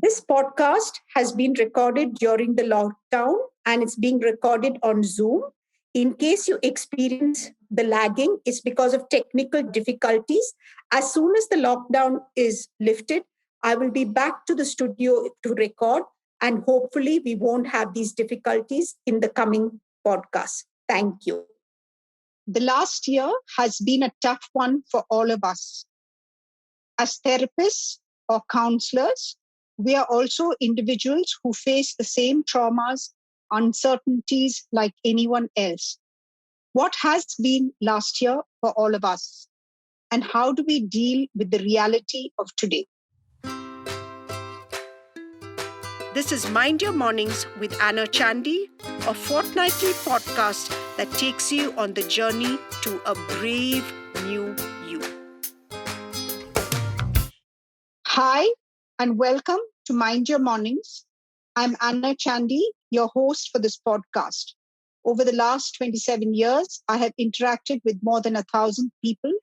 This podcast has been recorded during the lockdown and it's being recorded on Zoom. In case you experience the lagging, it's because of technical difficulties. As soon as the lockdown is lifted, I will be back to the studio to record, and hopefully, we won't have these difficulties in the coming podcast. Thank you. The last year has been a tough one for all of us. As therapists or counselors, we are also individuals who face the same traumas, uncertainties like anyone else. What has been last year for all of us? And how do we deal with the reality of today? This is Mind Your Mornings with Chandy, a fortnightly podcast that takes you on the journey to a brave new you. Hi, and welcome to Mind Your Mornings. I'm Chandy, your host for this podcast. Over the last 27 years, I have interacted with more than 1,000 people,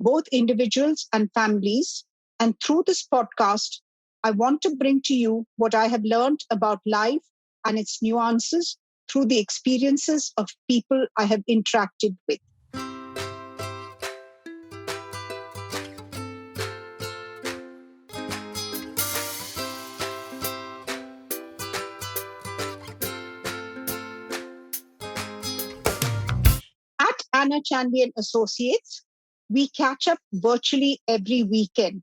both individuals and families. And through this podcast, I want to bring to you what I have learned about life and its nuances through the experiences of people I have interacted with. At Chandy and Associates, we catch up virtually every weekend.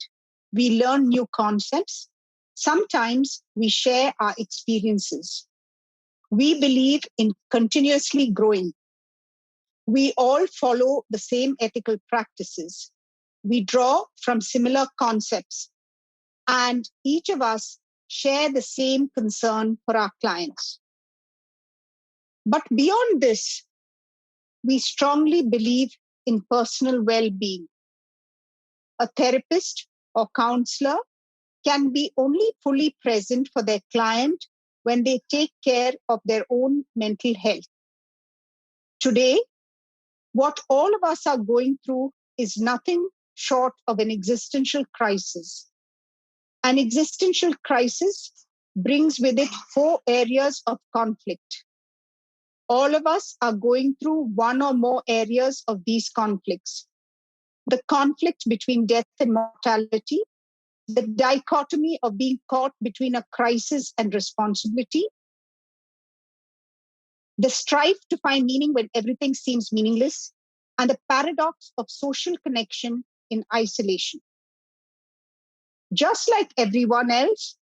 We learn new concepts. Sometimes we share our experiences. We believe in continuously growing. We all follow the same ethical practices. We draw from similar concepts. And each of us share the same concern for our clients. But beyond this, we strongly believe in personal well-being. A therapist or counselor can be only fully present for their client when they take care of their own mental health. Today, what all of us are going through is nothing short of an existential crisis. An existential crisis brings with it 4 areas of conflict. All of us are going through one or more areas of these conflicts. The conflict between death and mortality, the dichotomy of being caught between a crisis and responsibility, the strife to find meaning when everything seems meaningless, and the paradox of social connection in isolation. Just like everyone else,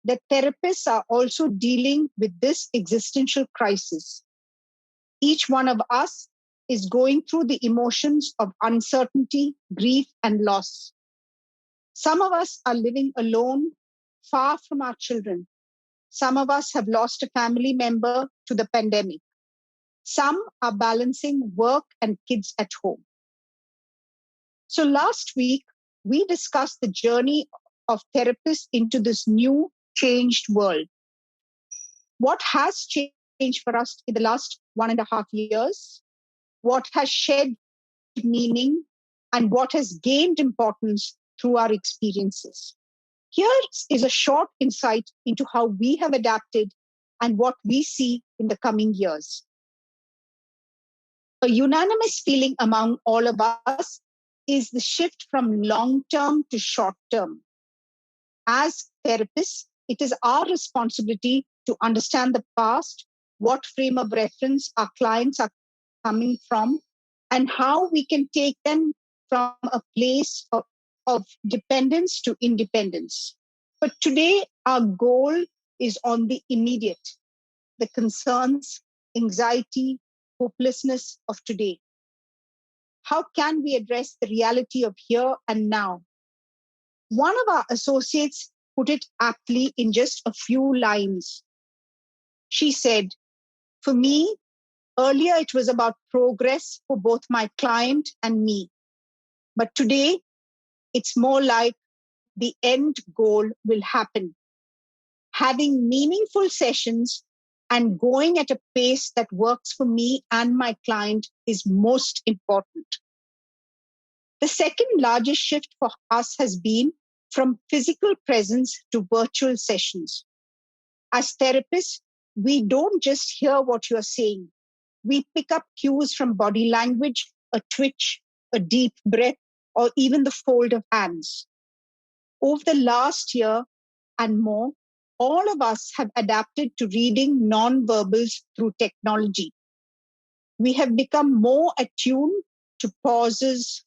the therapists are also dealing with this existential crisis. Each one of us is going through the emotions of uncertainty, grief, and loss. Some of us are living alone, far from our children. Some of us have lost a family member to the pandemic. Some are balancing work and kids at home. So last week, we discussed the journey of therapists into this new, changed world. What has changed for us in the last 1.5 years? What has shed meaning? And what has gained importance through our experiences? Here is a short insight into how we have adapted and what we see in the coming years. A unanimous feeling among all of us is the shift from long-term to short-term. As therapists, it is our responsibility to understand the past, what frame of reference our clients are coming from, and how we can take them from a place of dependence to independence. But today, our goal is on the immediate, the concerns, anxiety, hopelessness of today. How can we address the reality of here and now? One of our associates put it aptly in just a few lines. She said, "For me, earlier it was about progress for both my client and me. But today, it's more like the end goal will happen. Having meaningful sessions and going at a pace that works for me and my client is most important." The second largest shift for us has been from physical presence to virtual sessions. As therapists, we don't just hear what you're saying. We pick up cues from body language, a twitch, a deep breath, or even the fold of hands. Over the last year and more, all of us have adapted to reading nonverbals through technology. We have become more attuned to pauses,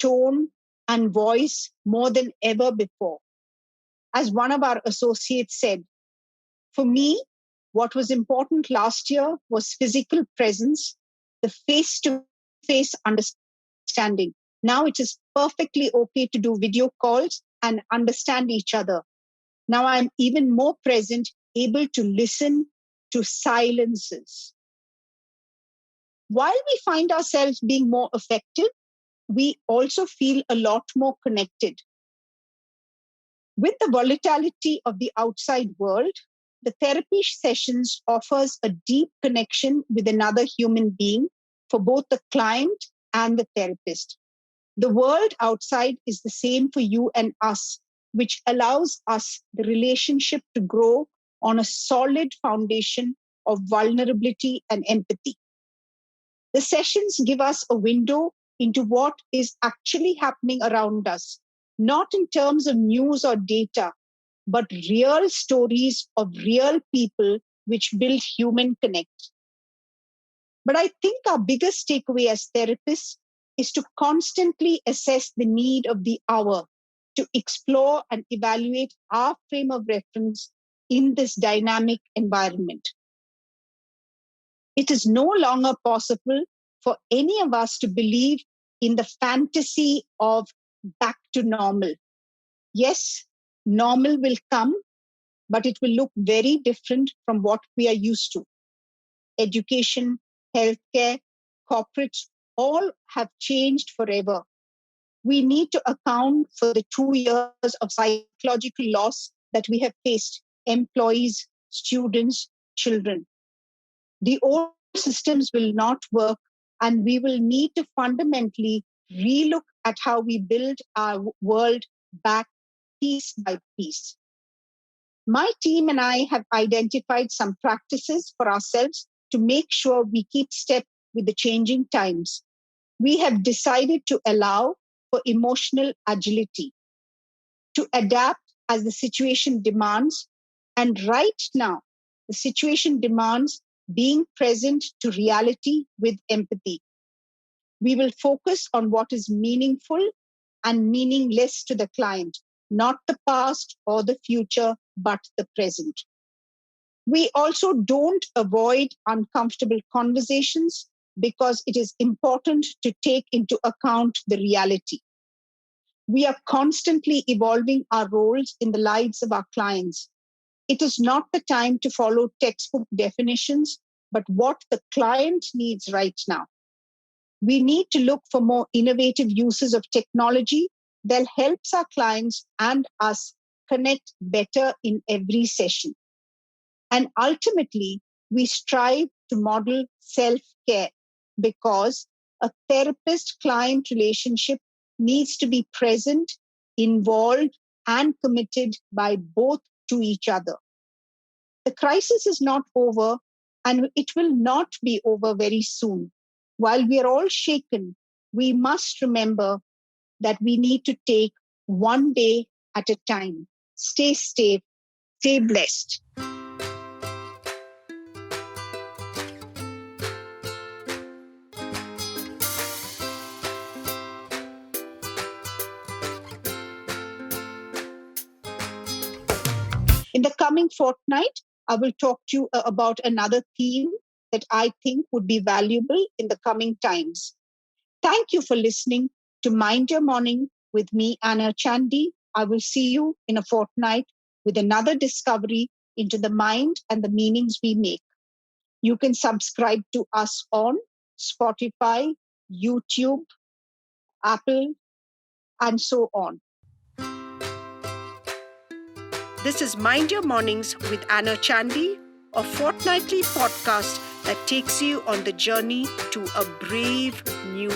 tone, and voice more than ever before. As one of our associates said, for me, what was important last year was physical presence, the face to face understanding. Now it is perfectly okay to do video calls and understand each other. Now I'm even more present, able to listen to silences. While we find ourselves being more effective, we also feel a lot more connected. With the volatility of the outside world, the therapy sessions offers a deep connection with another human being for both the client and the therapist. The world outside is the same for you and us, which allows us the relationship to grow on a solid foundation of vulnerability and empathy. The sessions give us a window into what is actually happening around us, not in terms of news or data, but real stories of real people which build human connect. But I think our biggest takeaway as therapists is to constantly assess the need of the hour, to explore and evaluate our frame of reference in this dynamic environment. It is no longer possible for any of us to believe in the fantasy of back to normal. Yes, normal will come, but it will look very different from what we are used to. Education, healthcare, corporates, all have changed forever. We need to account for the 2 years of psychological loss that we have faced, employees, students, children. The old systems will not work, and we will need to fundamentally relook at how we build our world back piece by piece. My team and I have identified some practices for ourselves to make sure we keep step with the changing times. We have decided to allow for emotional agility, to adapt as the situation demands. And right now, the situation demands being present to reality with empathy. We will focus on what is meaningful and meaningless to the client, not the past or the future, but the present. We also don't avoid uncomfortable conversations because it is important to take into account the reality. We are constantly evolving our roles in the lives of our clients. It is not the time to follow textbook definitions, but what the client needs right now. We need to look for more innovative uses of technology that helps our clients and us connect better in every session. And ultimately, we strive to model self-care because a therapist-client relationship needs to be present, involved, and committed by both to each other. The crisis is not over, and it will not be over very soon. While we are all shaken, we must remember that we need to take one day at a time. Stay safe, stay blessed. In the coming fortnight, I will talk to you about another theme that I think would be valuable in the coming times. Thank you for listening to Mind Your Morning with me, Anna Chandy. I will see you in a fortnight with another discovery into the mind and the meanings we make. You can subscribe to us on Spotify, YouTube, Apple, and so on. This is Mind Your Mornings with Anna Chandy, a fortnightly podcast that takes you on the journey to a brave new